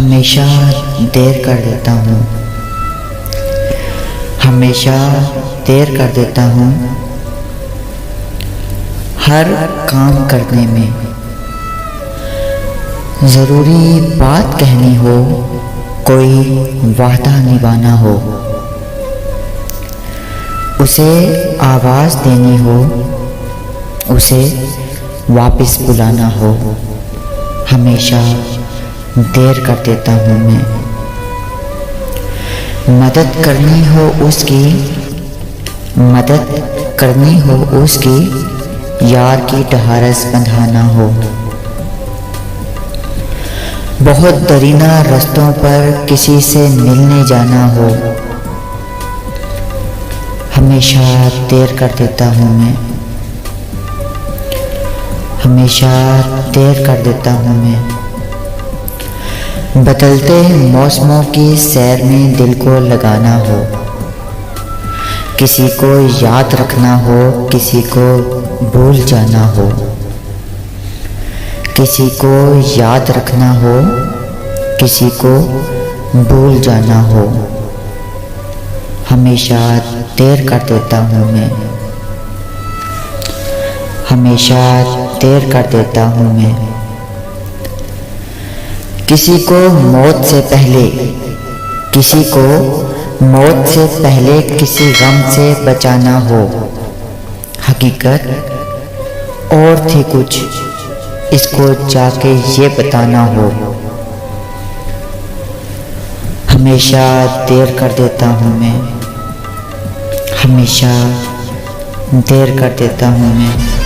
हमेशा देर कर देता हूँ, हमेशा देर कर देता हूँ हर काम करने में। ज़रूरी बात कहनी हो, कोई वादा निभाना हो, उसे आवाज़ देनी हो, उसे वापस बुलाना हो, हमेशा देर कर देता हूँ मैं। मदद करनी हो उसकी, मदद करनी हो उसकी, यार की ढारस बंधाना हो। बहुत दरीना रास्तों पर किसी से मिलने जाना हो, हमेशा देर कर देता हूँ मैं, हमेशा देर कर देता हूँ मैं। बदलते मौसमों की सैर में दिल को लगाना हो, किसी को याद रखना हो, किसी को भूल जाना हो, किसी को याद रखना हो, किसी को भूल जाना हो, हमेशा देर कर देता हूँ मैं, हमेशा देर कर देता हूँ मैं। किसी को मौत से पहले, किसी को मौत से पहले किसी गम से बचाना हो, हकीकत और थी कुछ, इसको जाके ये बताना हो, हमेशा देर कर देता हूँ मैं, हमेशा देर कर देता हूँ मैं।